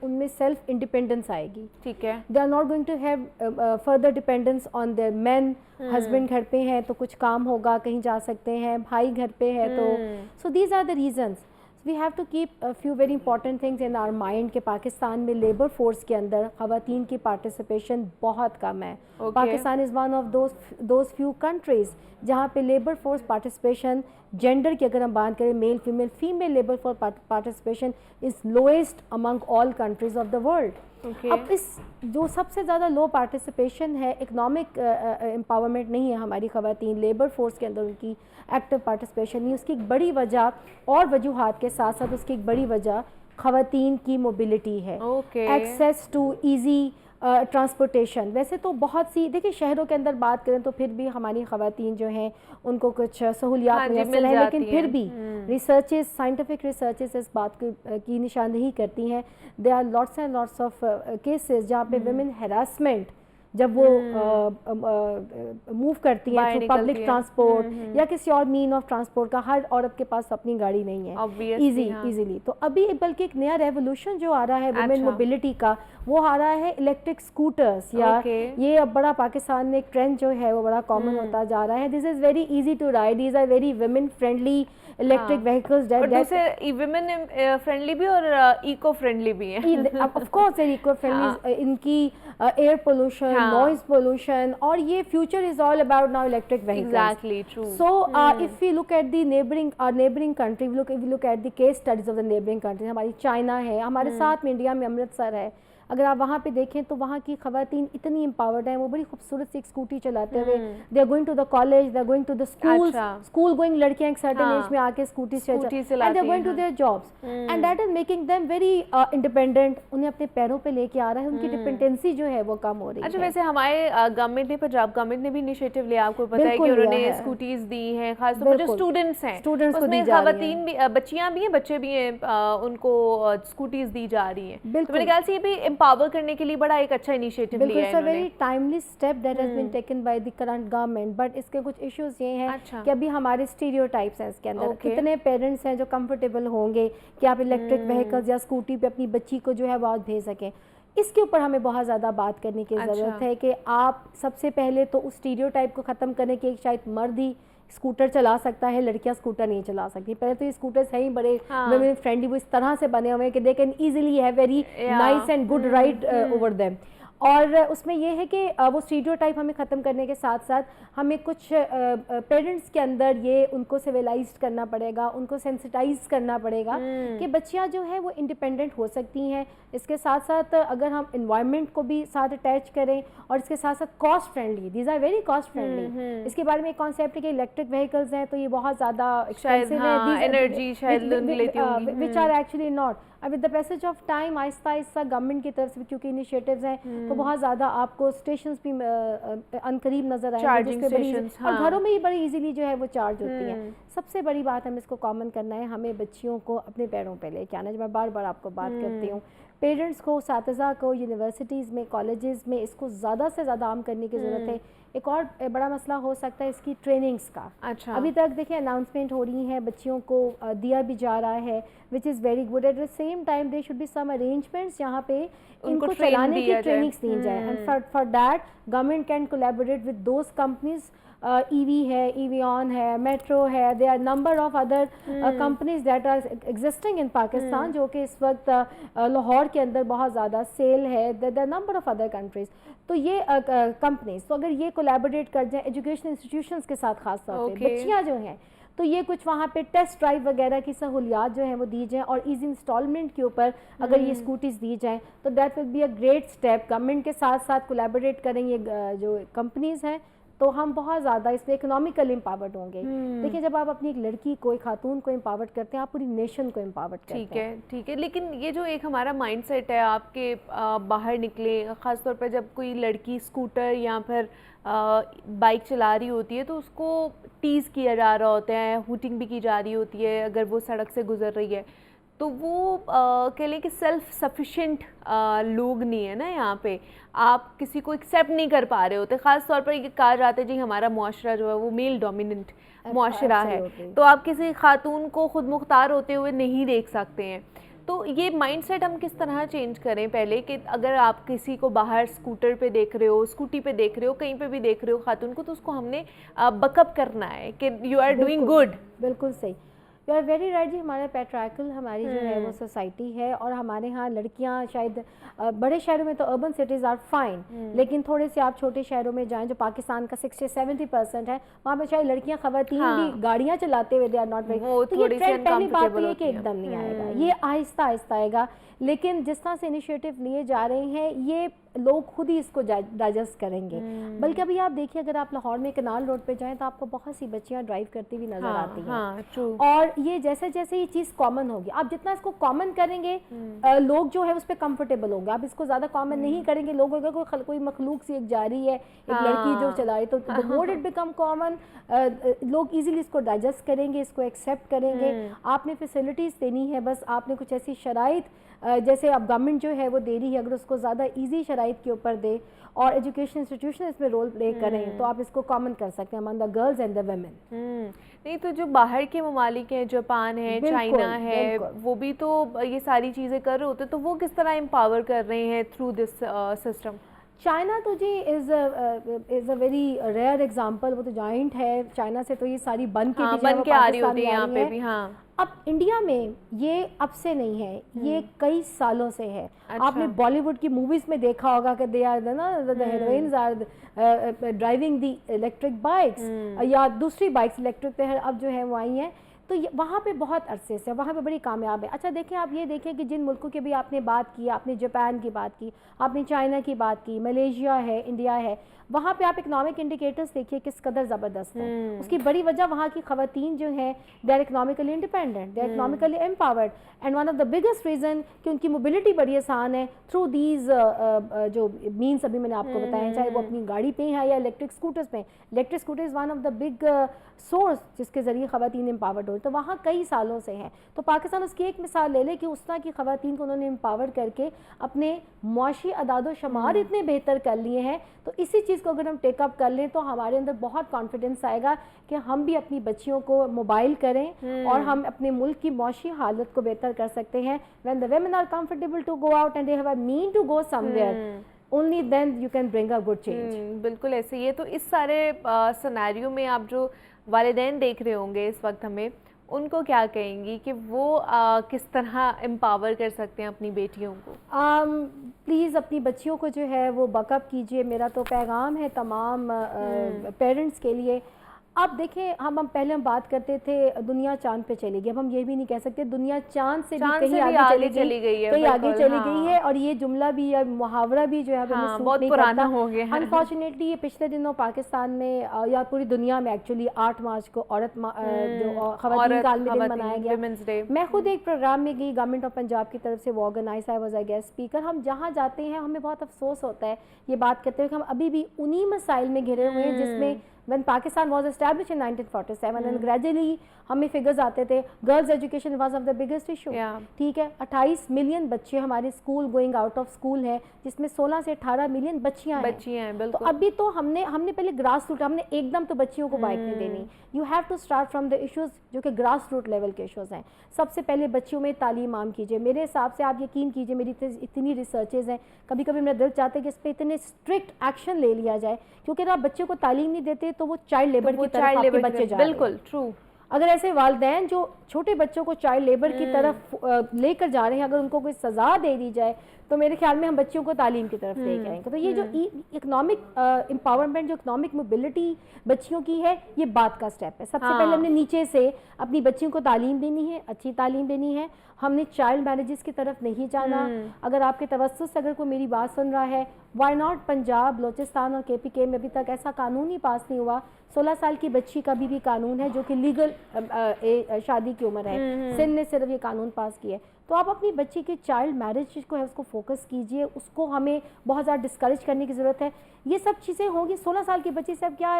उनमें सेल्फ इंडिपेंडेंस आएगी। ठीक है। They are not going to have further dependence on their man. Husband घर पे हैं तो कुछ काम होगा, कहीं जा सकते हैं, भाई घर पे है तो so these are the reasons. We have to keep a few very important things in our mind कि पाकिस्तान में लेबर फोर्स के अंदर ख़वातीन की पार्टिसिपेशन बहुत कम है। Pakistan is one of those few countries जहाँ पे लेबर फोर्स पार्टिसिपेशन, जेंडर की अगर हम बात करें, male female labour force participation is lowest among all countries of the world. अब इस जो सबसे ज़्यादा लो पार्टिसिपेशन है, इकनॉमिक एम्पावरमेंट नहीं है हमारी ख़वातीन लेबर फोर्स के अंदर, उनकी एक्टिव पार्टिसिपेशन नहीं, उसकी एक बड़ी वजह और वजूहात के साथ साथ उसकी एक बड़ी वजह ख़वातीन की मोबिलिटी है। Access to easy transportation. वैसे तो बहुत सी, देखिए शहरों के अंदर बात करें तो फिर भी हमारी ख़वातीन जो हैं उनको कुछ सहूलियात मिल है, लेकिन फिर भी रिसर्चेस, साइंटिफिक रिसर्चेस इस बात की निशानदेही करती हैं। There are lots and lots of cases जहाँ पे वुमेन हैरासमेंट जब वो मूव करती हैं थ्रू पब्लिक ट्रांसपोर्ट या किसी और मीन ऑफ ट्रांसपोर्ट का, हर औरत के पास अपनी गाड़ी नहीं है इजीली। तो अभी बल्कि एक नया रेवोल्यूशन जो आ रहा है वुमेन मोबिलिटी का, वो आ रहा है इलेक्ट्रिक स्कूटर्स, या ये अब बड़ा पाकिस्तान में एक ट्रेंड जो है वो बड़ा कॉमन होता जा रहा है। This is very easy to ride, these are very women friendly electric vehicles, women friendly भी और इको फ्रेंडली भी है। ऑफ कोर्स इको फ्रेंडली, इनकी एयर पोल्यूशन, नॉइज पोल्यूशन, और ये future is all about now electric vehicles. Exactly, true. So if we look at the neighbouring country, we look at the case studies of the neighbouring countries, हमारी China है, हमारे साथ में India में अमृतसर है, अगर आप वहाँ पे देखें तो वहाँ की ख़वातीन इतनी एम्पावर्ड हैं, वो बड़ी खूबसूरत सी एक स्कूटी चलाते हुए, they are going to the college, they are going to the school going लड़कियाँ एक सर्टेन एज में आके स्कूटी से and they are going to their jobs and that is making them very independent, उन्हें अपने पैरों पे लेके आ रहा है, उनकी डिपेंडेंसी जो है वो कम हो रही है। अच्छा, वैसे हमारे गवर्नमेंट ने, पंजाब गवर्नमेंट ने भी इनिशिएटिव लिया, आपको पता है कि उन्होंने स्कूटीज दी हैं, खासतौर पर जो स्टूडेंट्स हैं, उसमें खवातीन भी, बच्चियां भी हैं, बच्चे भी हैं, उनको स्कूटीज दी जा रही हैं। तो मेरे ख्याल से ये भी एम्पावर करने के लिए बड़ा एक अच्छा इनिशिएटिव लिया है इन्होंने। Very timely step that has been taken by the current government, but इसके कुछ इश्यूज ये हैं कि अभी हमारे स्टीरियोटाइप्स हैं इसके अंदर। कितने पेरेंट्स हैं जो कंफर्टेबल होंगे कि आप इलेक्ट्रिक व्हीकल्स या स्कूटी पे अपनी बच्ची को जो है वो आज भेज सकें? इसके ऊपर हमें बहुत ज़्यादा बात करने की ज़रूरत है कि आप सबसे पहले तो उस स्टीरियोटाइप को ख़त्म करने के, शायद मर्द ही स्कूटर चला सकता है, लड़कियां स्कूटर नहीं चला सकती। पहले तो ये स्कूटर्स हैं ही बड़े वुमेन फ्रेंडली, वो इस तरह से बने हुए हैं कि they can easily have very nice and good ride over them. और उसमें यह है कि वो स्टीरियोटाइप हमें ख़त्म करने के साथ साथ हमें कुछ पेरेंट्स के अंदर ये उनको सिविलाइज करना पड़ेगा, उनको सेंसिटाइज करना पड़ेगा कि बच्चियां जो है वो इंडिपेंडेंट हो सकती हैं। इसके साथ साथ अगर हम इन्वायरमेंट को भी साथ अटैच करें और इसके साथ साथ cost friendly, these are very cost friendly. इसके बारे में एक कॉन्सेप्ट है कि इलेक्ट्रिक व्हीकल्स हैं तो ये बहुत ज़्यादा एक्सपेंसिव है, एनर्जी शायद लेती होंगी, विच आर एक्चुअली नॉट। अब with the passage of time Aahista Aahista government की तरफ से क्योंकि इनिशिएटिव्स हैं तो बहुत ज़्यादा आपको स्टेशंस भी अनकरीब नज़र आएंगे, और घरों में ही बड़ी इजीली जो है वो चार्ज होती हैं। सबसे बड़ी बात हमें इसको कॉमन करना है, हमें बच्चियों को अपने पैरों पे लेके आना है। जो मैं बार बार आपको बात करती हूँ, पेरेंट्स को, साथिज़ा को, यूनिवर्सिटीज़ में, कॉलेजेस में इसको ज़्यादा से ज़्यादा आम करने की ज़रूरत है। एक और बड़ा मसला हो सकता है इसकी ट्रेनिंग्स का। अच्छा, अभी तक देखिए अनाउंसमेंट हो रही है, बच्चियों को दिया भी जा रहा है, which is very good. At the same time there should be some arrangements जहाँ पे इनको चलाने की ट्रेनिंग्स दी जाए, and for that government can collaborate with those companies. EV है, ईवीऑन है, मेट्रो है, they are number of other companies that are existing in Pakistan, जो कि इस वक्त लाहौर के अंदर बहुत ज़्यादा सेल है। There are number of other countries. तो ये कंपनीज तो अगर ये कोलैबोरेट कर जाए एजुकेशन इंस्टीट्यूशंस के साथ, खास तौर पे बच्चियाँ जो हैं, तो ये कुछ वहाँ पे टेस्ट ड्राइव वगैरह की सहूलियात जो हैं वो दी जाएँ और इजी इंस्टॉलमेंट के ऊपर अगर ये स्कूटीज़ दी जाएँ तो that will be a great step. Government के साथ साथ कोलैबोरेट करेंगे जो कंपनीज़ हैं तो हम बहुत ज़्यादा इसमें इकोनॉमिकल एम्पावर्ड होंगे। देखिए, जब आप अपनी एक लड़की को, एक खातून को एम्पावर्ड करते हैं, आप पूरी नेशन को एम्पावर्ड करते हैं। ठीक है, लेकिन ये जो एक हमारा माइंडसेट है, आपके बाहर निकले, ख़ासतौर पर जब कोई लड़की स्कूटर या फिर बाइक चला रही होती है तो उसको टीज़ किया जा रहा होता है, हूटिंग भी की जा रही होती है अगर वो सड़क से गुजर रही है, तो वो कह लें कि सेल्फ सफिशेंट लोग नहीं है ना यहाँ पे, आप किसी को एक्सेप्ट नहीं कर पा रहे होते। ख़ास तौर पर ये कहा जाता है जी हमारा मुआशरा जो है वो मेल डोमिनेंट मुआशरा है, तो आप किसी खातून को खुद मुख्तार होते हुए नहीं देख सकते हैं। तो ये माइंडसेट हम किस तरह चेंज करें पहले कि अगर आप किसी को बाहर स्कूटर पे देख रहे हो, स्कूटी पे देख रहे हो, कहीं पे भी देख रहे हो खातून को, तो उसको हमने बकअप करना है कि यू आर डूइंग गुड। बिल्कुल सही, यू आर वेरी राइट जी। हमारा पैट्रियार्कल हमारी जो है वो सोसाइटी है और हमारे यहाँ लड़कियाँ शायद बड़े शहरों में तो अर्बन सिटीज़ आर फाइन, लेकिन थोड़े से आप छोटे शहरों में जाएं जो पाकिस्तान का 60-70% है, वहाँ पे शायद लड़कियाँ खवातीन भी गाड़ियाँ चलाते हुए दे आर नॉट वेरी। तो ये ट्रेंड पहली बात तो ये कि एकदम नहीं आएगा, ये आहिस्ता आहिस्ता आएगा, लेकिन जिस तरह से इनिशिएटिव लिए जा रहे हैं ये लोग खुद ही इसको डाइजेस्ट करेंगे। बल्कि अभी आप देखिए, अगर आप लाहौर में कनाल रोड पे जाएं तो आपको बहुत सी बच्चियां ड्राइव करती हुई नजर आती हैं। और ये जैसे जैसे ये चीज़ कॉमन होगी, आप जितना इसको कॉमन करेंगे लोग जो है उस पर कंफर्टेबल होंगे। आप इसको ज़्यादा कॉमन नहीं करेंगे, लोग अगर कोई मखलूक सी एक जा रही है, एक लड़की जो चला रही, तो the more it become common, लोग ईजिली इसको डाइजेस्ट करेंगे, इसको एक्सेप्ट करेंगे। आपने फैसिलिटीज़ देनी है, बस आपने कुछ ऐसी शराइत जैसे अब गवर्नमेंट जो है वो दे रही है, अगर उसको ज़्यादा इजी शराइत के ऊपर दे और एजुकेशन इंस्टीट्यूशन इसमें रोल प्ले करें तो आप इसको कॉमन कर सकते हैं among the girls and the women. नहीं तो जो बाहर के ममालिक हैं, जापान है, चाइना है, वो भी तो ये सारी चीज़ें कर रहे होते, तो वो किस तरह एम्पावर कर रहे हैं थ्रू दिस सिस्टम? चाइना तो जी is a very rare example, वो तो जॉइंट है। चाइना से तो ये सारी बन के आ रही होती है यहाँ पे भी। हाँ, अब इंडिया में ये अब से नहीं है, ये कई सालों से है। अच्छा। आपने बॉलीवुड की मूवीज में देखा होगा कि they are the heroines are driving the electric bikes या दूसरी बाइक्स इलेक्ट्रिक पे अब जो है वो आई हैं। तो वहाँ पे बहुत अरसे से वहाँ पे बड़ी कामयाब है। अच्छा देखें, आप ये देखें कि जिन मुल्कों की भी आपने बात की, आपने जापान की बात की, आपने चाइना की बात की, मलेशिया है, इंडिया है, वहाँ पे आप इकोनॉमिक इंडिकेटर्स देखिए किस कदर ज़बरदस्त है। उसकी बड़ी वजह वहाँ की ख़वातीन जो हैं they are economically independent, they are economically empowered, and one of the biggest reason कि उनकी मोबिलिटी बड़ी आसान है थ्रू दीज जो मीन्स अभी मैंने आपको बताया, चाहे वो अपनी गाड़ी पे हैं या इलेक्ट्रिक स्कूटर्स पे। Electric scooter is one of the big source जिसके ज़रिए ख़वातीन एम्पावर्ड हो, तो वहाँ कई सालों से हैं। तो पाकिस्तान उसकी एक मिसाल ले ले कि उस तरह की ख़वातीन को उन्होंने एम्पावर करके अपने मुआशी अदादो शुमार इतने बेहतर कर लिए हैं। तो इसी चीज़ को अगर हम टेकअप कर लें तो हमारे अंदर बहुत कॉन्फिडेंस आएगा कि हम भी अपनी बच्चियों को मोबाइल करें और हम अपने मुल्क की मुआशी हालत को बेहतर कर सकते हैं। When the women are comfortable to go out and they have a mean to go somewhere, only then you can bring a good change. बिल्कुल ऐसे ही है। तो इस सारे सिनेरियो में आप जो वालिदैन देख रहे होंगे इस वक्त हमें, उनको क्या कहेंगी कि वो किस तरह एम्पावर कर सकते हैं अपनी बेटियों को? प्लीज़ अपनी बच्चियों को जो है वो बकअप कीजिए। मेरा तो पैगाम है तमाम पेरेंट्स के लिए। अब देखें, हम पहले बात करते थे दुनिया चांद पे चली गई, अब हम ये भी नहीं कह सकते दुनिया चांद से भी कहीं आगे चली गई है, कहीं आगे चली गई है। और ये जुमला भी या मुहावरा भी जो है बहुत पुराना हो गया है। अनफॉर्चुनेटली ये पिछले दिनों पाकिस्तान में या पूरी दुनिया में एक्चुअली 8 मार्च को जो ख़वातीन का आलमी दिन मनाया गया। मैं खुद एक प्रोग्राम में गई, गवर्नमेंट ऑफ पंजाब की तरफ से वो organise, I was a guest speaker. हम जहाँ जाते हैं हमें बहुत अफसोस होता है ये बात करते हुए कि हम अभी भी उन्हीं मसाइल में घिरे हुए हैं जिसमें when Pakistan was established in 1947 and gradually हमें फिगर्स आते थे girls education was of the biggest issue. ठीक है, 28 मिलियन बच्चे हमारे school going out of school हैं, जिसमें 16 से 18 मिलियन बच्चियां हैं। बिल्कुल। तो अभी तो हमने पहले ग्रास रूट, हमने एकदम तो बच्चियों को बाइक नहीं देनी। You have to start from the issues जो कि ग्रास रूट लेवल के इश्यूज हैं। सबसे पहले बच्चियों में तालीम आम कीजिए। मेरे हिसाब से आप यकीन कीजिए, मेरी इतनी रिसर्चेज हैं, कभी कभी मेरा दिल चाहता है कि इस पर इतने स्ट्रिक्ट एक्शन ले लिया जाए, क्योंकि अगर आप बच्चे को तालीम नहीं देते तो वो चाइल्ड लेबर की तरफ आपके बच्चे जा रहे हैं। बिल्कुल ट्रू। अगर ऐसे वालिदैन जो छोटे बच्चों को चाइल्ड लेबर की तरफ लेकर जा रहे हैं, अगर उनको कोई सज़ा दे दी जाए तो मेरे ख्याल में हम बच्चियों को तालीम की तरफ लेकर आएंगे। तो ये जो इकोनॉमिक एम्पावरमेंट, जो इकोनॉमिक मोबिलिटी बच्चियों की है, ये बात का स्टेप है। सबसे पहले हमने नीचे से अपनी बच्चियों को तालीम देनी है, अच्छी तालीम देनी है। हमने चाइल्ड मैरिजेस की तरफ नहीं जाना। अगर आपके तवस्सुस से अगर कोई मेरी बात सुन रहा है, वाई नॉट पंजाब, बलोचिस्तान और KPK में अभी तक ऐसा कानून ही पास नहीं हुआ। 16 साल की बच्ची का भी कानून है जो कि लीगल शादी की उम्र है, सिंध ने सिर्फ ये कानून पास किया है। तो आप अपनी बच्ची की चाइल्ड मैरिज को है उसको फोकस कीजिए, उसको हमें बहुत ज़्यादा डिस्करेज करने की ज़रूरत है। ये सब चीज़ें होंगी। 16 साल की बच्ची से आप क्या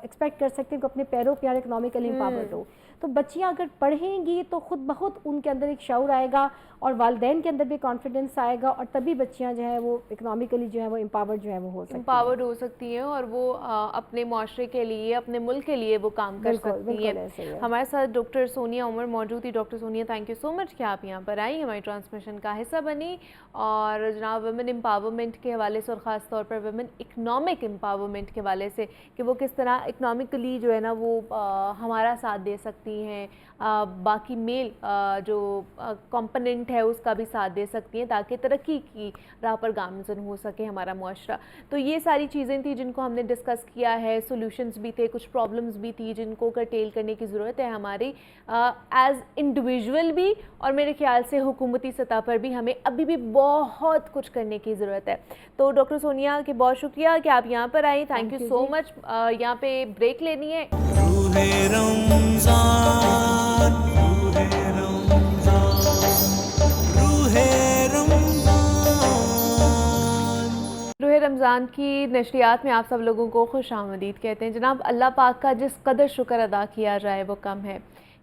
एक्सपेक्ट कर सकते हैं कि अपने पैरों पर इकोनॉमिकली एम्पावर्ड हो। तो बच्चियाँ अगर पढ़ेंगी तो खुद ब खुद उनके अंदर एक शऊर आएगा और वालिदैन के अंदर भी कॉन्फिडेंस आएगा, और तभी बच्चियाँ जो है वो इकोनॉमिकली जो है वो एम्पावर्ड जो है वो हो सकती हैं और वो अपने माशरे के लिए, अपने मुल्क के लिए वो काम कर सकती है। हमारे साथ डॉक्टर सोनिया उमर मौजूद थी। Doctor Sonia, thank you so much कि आप यहाँ पर आई, हमारी ट्रांसमिशन का हिस्सा बनी और जनाब वुमेन एम्पावरमेंट के हवाले से और ख़ास तौर पर वुमेन इकनॉमिक एम्पावरमेंट के हवाले से कि वो किस तरह इकनॉमिकली जो है ना वो हमारा साथ दे सकती हैं, बाकी मेल जो कंपोनेंट है उसका भी साथ दे सकती हैं, ताकि तरक्की की राह पर गामज़न हो सके हमारा मुआशरा। तो ये सारी चीज़ें थी जिनको हमने डिस्कस किया है, सॉल्यूशंस भी थे, कुछ प्रॉब्लम्स भी थी जिनको कर्टेल करने की ज़रूरत है हमारी एज़ इंडिविजुअल भी, और मेरे ख्याल से हुकूमती सतह पर भी हमें अभी भी बहुत कुछ करने की ज़रूरत है। तो डॉक्टर सोनिया के बहुत शुक्रिया कि आप यहाँ पर आई, थैंक यू सो मच। यहाँ पे ब्रेक लेनी है। रूहे रमज़ान की नशरियात में आप सब लोगों को खुश आमदीद कहते हैं। जनाब, अल्लाह पाक का जिस कदर शुक्र अदा किया जाए वो कम है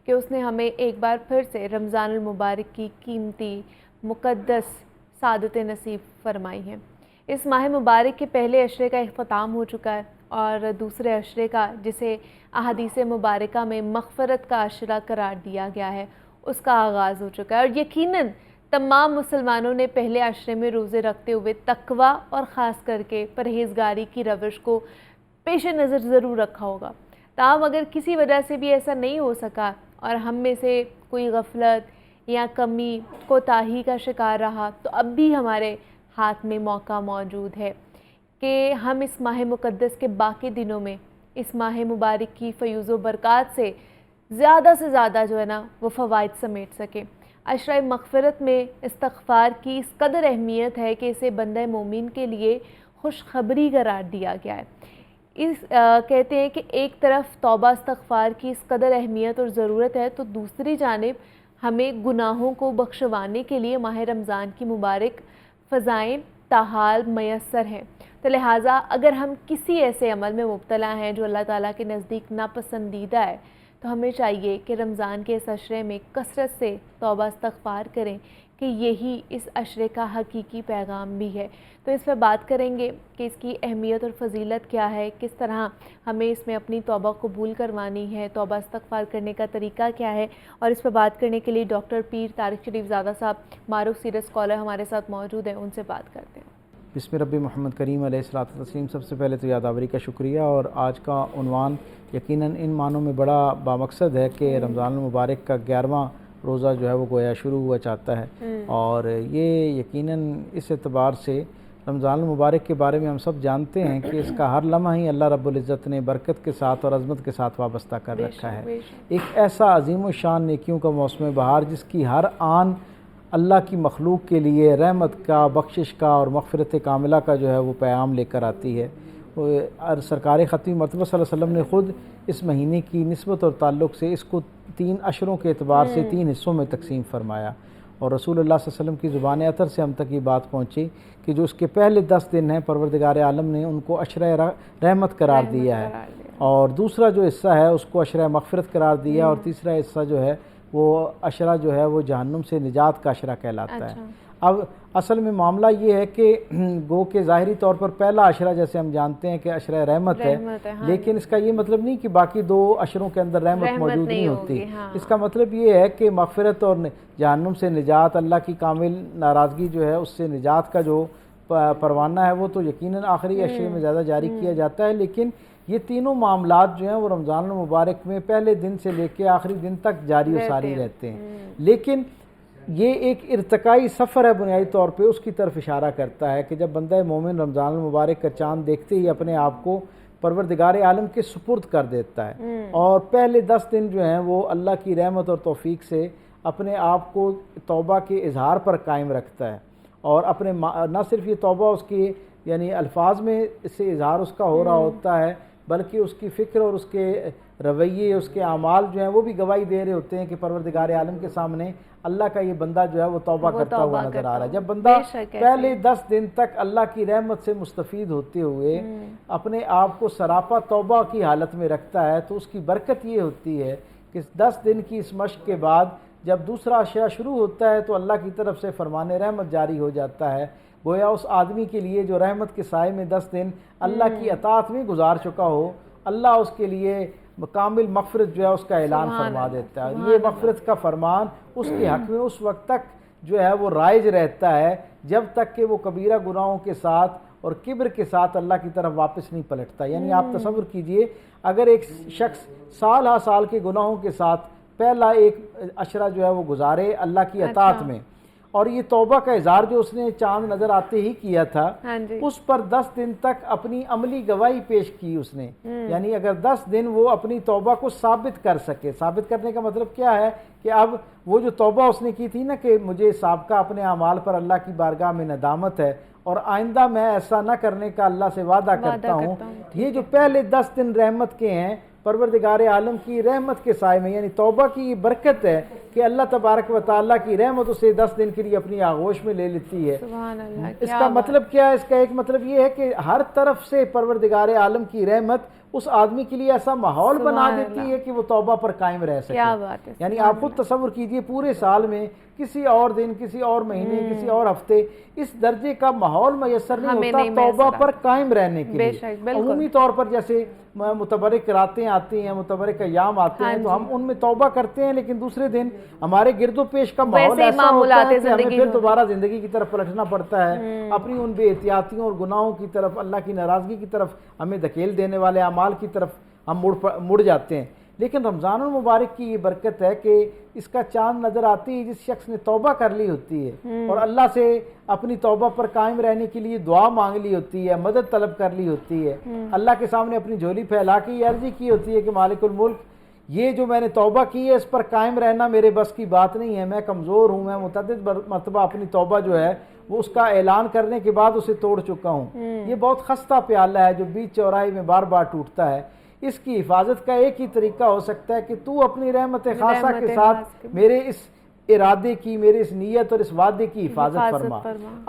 कि उसने हमें एक बार फिर से रमज़ानुल मुबारक की कीमती मुक़द्दस सादतें नसीब फरमाई हैं। इस माह मुबारक के पहले अशरे का इख्तिताम हो चुका है और दूसरे अशरे का, जिसे अहादीस मुबारका में मग़फ़रत का अशरा करार दिया गया है, उसका आगाज़ हो चुका है। और यकीनन तमाम मुसलमानों ने पहले अशरे में रोज़े रखते हुए तक़वा और ख़ास करके परहेज़गारी की रविश को पेश नज़र ज़रूर रखा होगा। ताहम अगर किसी वजह से भी ऐसा नहीं हो सका और हम में से कोई गफलत या कमी कोताही का शिकार रहा, तो अब भी हमारे हाथ में मौका मौजूद है कि हम इस माह मुक़द्दस के बाकी दिनों में इस माह मुबारक की फ़यूज़ व बरक़ात से ज़्यादा से ज़्यादा जो है ना वो फ़वाइद समेट सकें। अशरा मग़फ़िरत में इस्तग़फ़ार की इस कदर अहमियत है कि इसे बंदा मोमिन के लिए खुशखबरी करार दिया गया है। कहते हैं कि एक तरफ तौबा इस्तग़फ़ार की इस कदर अहमियत और ज़रूरत है, तो दूसरी जानिब हमें गुनाहों को बख्शवाने के लिए माह रमज़ान की मुबारक फ़ज़ाएँ ताहाल मयस्सर हैं। तो लिहाजा अगर हम किसी ऐसे अमल में मुब्तला हैं जो अल्लाह ताला के नज़दीक नापसंदीदा है, तो हमें चाहिए कि रमज़ान के इस अशरे में कसरत से तौबा इस्तग़फ़ार करें कि यही इस अशरे का हकीकी पैगाम भी है। तो इस पर बात करेंगे कि इसकी अहमियत और फ़जीलत क्या है, किस तरह हमें इसमें अपनी तौबा कबूल करवानी है, तौबा इस्तग़फ़ार करने का तरीका क्या है। और इस पर बात करने के लिए डॉक्टर पीर तारिक शरीफ ज़ादा साहब मारूफ सीरत स्कॉलर हमारे साथ मौजूद हैं, उनसे बात करते हैं। बिस्मिल्लाह रब्बी मोहम्मद करीम अलैहिस्सलातु तस्लीम। सबसे पहले तो यादावरी का शुक्रिया। और आज का उन्वान यकीनन इन मानों में बड़ा बामकसद है कि रमज़ान मुबारक का 11वां रोज़ा जो है वो गोया शुरू हुआ चाहता है। और ये यकीनन इस एतबार से रमज़ान मुबारक के बारे में हम सब जानते हैं कि इसका हर लम्हा ही अल्लाह रब्बुल इज़्ज़त ने बरकत के साथ और अज़मत के साथ वाबस्ता कर रखा है। एक ऐसा अजीम व शान नेकियों का मौसम बहार जिसकी हर आन अल्लाह की मखलूक के लिए रहमत का, बख्शिश का और मग़फ़िरत कामिला का जो है वो पैगाम लेकर आती है। और सरकार ख़त्मी मरतबा सल्लल्लाहु अलैहि वसल्लम ने ख़ुद इस महीने की निस्बत और ताल्लुक़ से इसको 3 अशरों के एतबार से 3 हिस्सों में तकसीम फरमाया। और रसूलुल्लाह सल्लल्लाहु अलैहि वसल्लम की ज़ुबान अतर से हम तक ये बात पहुँची कि जो उसके पहले 10 दिन हैं परवरदिगार आलम ने उनको अशरा रहमत करार दिया है, और दूसरा जो हिस्सा है उसको अशरा मग़फ़िरत करार दिया, और तीसरा हिस्सा जो है वो अशरा जो है वो जहन्नुम से निजात का अशरा कहलाता है। अब असल में मामला ये है कि गो के ज़ाहिरी तौर पर पहला अशरा जैसे हम जानते हैं कि अशरा रहमत है, हाँ। लेकिन इसका ये मतलब नहीं कि बाकी 2 अशरों के अंदर रहमत मौजूद नहीं होती, हाँ। इसका मतलब ये है कि मग़फ़िरत और जहन्नुम से निजात, अल्लाह की कामिल नाराज़गी जो है उससे निजात का जो परवाना है वो तो यकीनन आखिरी अशरे में ज़्यादा जारी किया जाता है। लेकिन ये तीनों मामलात जो हैं वो रमज़ान मुबारक में पहले दिन से लेकर आखिरी दिन तक जारी और सारी रहते हैं। लेकिन ये एक इर्तिकाई सफ़र है, बुनियादी तौर पे उसकी तरफ इशारा करता है कि जब बंदा मोमिन रमज़ान मुबारक का चाँद देखते ही अपने आप को परवरदिगार आलम के सुपुर्द कर देता है, और पहले 10 दिन जो हैं वो अल्लाह की रहमत और तौफीक से अपने आप को तौबा के इजहार पर कायम रखता है। और अपने न सिर्फ ये तौबा उसकी यानी अल्फाज में इससे इजहार उसका हो रहा होता है, बल्कि उसकी फ़िक्र और उसके रवैये, उसके अमाल जो हैं वो भी गवाही दे रहे होते हैं कि परवरदिगार आलम के सामने अल्लाह का ये बंदा जो है वो तौबा करता हुआ नज़र आ रहा है। जब बंदा पहले 10 दिन तक अल्लाह की रहमत से मुस्तफ़ीद होते हुए अपने आप को सरापा तौबा की हालत में रखता है, तो उसकी बरकत ये होती है कि 10 दिन की इस मश्क के बाद जब दूसरा अशरा शुरू होता है तो अल्लाह की तरफ से फरमान रहमत जारी हो जाता है। गोया उस आदमी के लिए जो रहमत के साए में 10 दिन अल्लाह की अतात में गुजार चुका हो, अल्लाह उसके लिए कामिल मग़फ़िरत जो है उसका ऐलान फरमा देता है। ये मग़फ़िरत का फरमान उसके हक़ में उस वक्त तक जो है वो राइज रहता है जब तक कि वो कबीरा गुनाहों के साथ और किब्र के साथ अल्लाह की तरफ वापस नहीं पलटता। यानी आप तसव्वुर कीजिए, अगर एक शख्स साल हा साल के गुनाहों के साथ पहला एक अशरा जो है वो गुजारे अल्लाह की अतात में, और ये तौबा का इज़हार जो उसने चांद नज़र आते ही किया था, उस पर 10 दिन तक अपनी अमली गवाही पेश की उसने। यानी अगर 10 दिन वो अपनी तौबा को साबित कर सके, साबित करने का मतलब क्या है कि अब वो जो तौबा उसने की थी ना कि मुझे साबका अपने अमाल पर अल्लाह की बारगाह में नदामत है और आइंदा मैं ऐसा ना करने का अल्लाह से वादा करता हूँ, ये जो पहले 10 दिन रहमत के हैं परवरदिगार आलम की रहमत के साए में, यानी तौबा की ये बरकत है कि अल्लाह तबारक व तआला की रहमत उसे 10 दिन के लिए अपनी आगोश में ले लेती है। इसका मतलब क्या है? इसका एक मतलब ये है कि हर तरफ से परवरदिगार आलम की रहमत उस आदमी के लिए ऐसा माहौल बना देती है कि वो तौबा पर कायम रह सके। क्या बात है। यानी आप खुद तसव्वुर कीजिए, पूरे साल में किसी और दिन, किसी और महीने, किसी और हफ्ते इस दर्जे का माहौल मयसर नहीं होता तौबा पर कायम रहने के लिए। अमूमी तौर पर जैसे मुतबरक रातें आती हैं, मुतबरक अय्याम आते हैं, तो हम उनमें तौबा करते हैं, लेकिन दूसरे दिन हमारे गिरदो पेश का माहौल ऐसा होता है कि हमें फिर दोबारा जिंदगी की तरफ पलटना पड़ता है, अपनी उन बेएहतियातियों और गुनाहों की तरफ, अल्लाह की नाराज़गी की तरफ हमें धकेल देने वाले अमाल की तरफ हम मुड़ जाते हैं। लेकिन रमज़ानुल मुबारक की ये बरकत है कि इसका चांद नज़र आती है जिस शख्स ने तौबा कर ली होती है और अल्लाह से अपनी तौबा पर कायम रहने के लिए दुआ मांग ली होती है, मदद तलब कर ली होती है, अल्लाह के सामने अपनी झोली फैला के ये अर्जी की होती है कि मालिकुल मुल्क ये जो मैंने तौबा की है इस पर कायम रहना मेरे बस की बात नहीं है, मैं कमज़ोर हूँ, मैं मुतअद्दिद मरतबा अपनी तौबा जो है वो उसका ऐलान करने के बाद उसे तोड़ चुका हूँ। ये बहुत खस्ता प्याला है जो बीच चौराहे में बार बार टूटता है। इसकी हिफाजत का एक ही तरीका हो सकता है कि तू अपनी रहमत खासा के साथ मेरे इस इरादे की, मेरे इस नीयत और इस वादे की हिफाजत फरमा।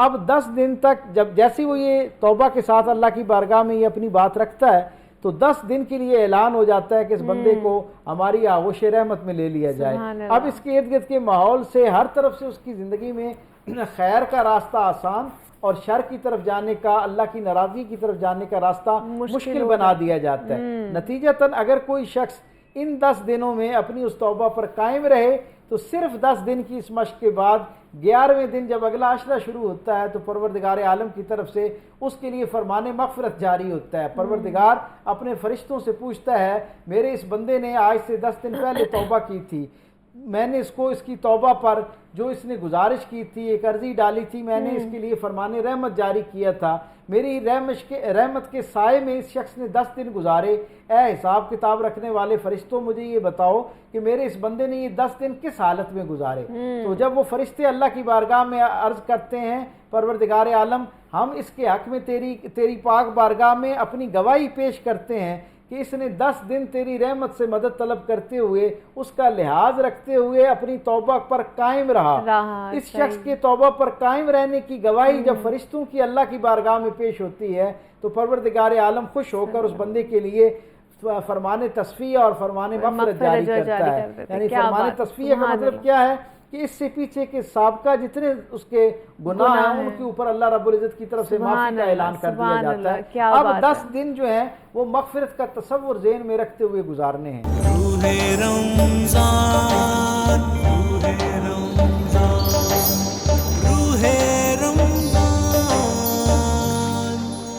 अब 10 दिन तक जब जैसे वो ये तौबा के साथ अल्लाह की बारगाह में ये अपनी बात रखता है तो 10 दिन के लिए ऐलान हो जाता है कि इस बंदे को हमारी आगोश रहमत में ले लिया जाए। अब इसके इर्द गिर्द के माहौल से हर तरफ से उसकी ज़िंदगी में खैर का रास्ता आसान और शर की तरफ जाने का, अल्लाह की नाराज़गी की तरफ जाने का रास्ता मुश्किल बना दिया जाता है। नतीजतन अगर कोई शख्स इन 10 दिनों में अपनी उस तौबा पर कायम रहे तो सिर्फ 10 दिन की इस मश्क के बाद 11वें दिन जब अगला अशरा शुरू होता है तो परवरदिगार आलम की तरफ से उसके लिए फरमाने मग़फ़िरत जारी होता है। परवरदिगार अपने फरिश्तों से पूछता है, मेरे इस बंदे ने आज से 10 दिन पहले तौबा की थी, मैंने इसको इसकी तौबा पर जो इसने गुजारिश की थी, एक अर्जी डाली थी, मैंने इसके लिए फरमाने रहमत जारी किया था, मेरी रहमत के साए में इस शख्स ने 10 दिन गुजारे। ए हिसाब किताब रखने वाले फरिश्तों, मुझे ये बताओ कि मेरे इस बंदे ने ये 10 दिन किस हालत में गुजारे। तो जब वो फरिश्ते अल्लाह की बारगाह में अर्ज करते हैं, परवरदिगार आलम हम इसके हक में तेरी पाक बारगाह में अपनी गवाही पेश करते हैं कि इसने 10 दिन तेरी रहमत से मदद तलब करते हुए, उसका लिहाज रखते हुए अपनी तौबा पर कायम रहा। इस शख्स के तौबा पर कायम रहने की गवाही जब फरिश्तों की अल्लाह की बारगाह में पेश होती है तो परवरदिगार आलम खुश होकर उस बंदे के लिए फरमाने तस्फिया और फरमाने मग़फ़िरत जारी करता है। यानी फरमाने तस्फिया का मतलब क्या है कि इससे पीछे के साबका जितने उसके गुनाह हैं उनके ऊपर अल्लाह रब्बुल इज़्ज़त की तरफ से माफ़ी का ऐलान कर दिया जाता है। अब 10 दिन जो है वो मग़फ़िरत का तसव्वुर ज़हन में रखते हुए गुजारने हैं।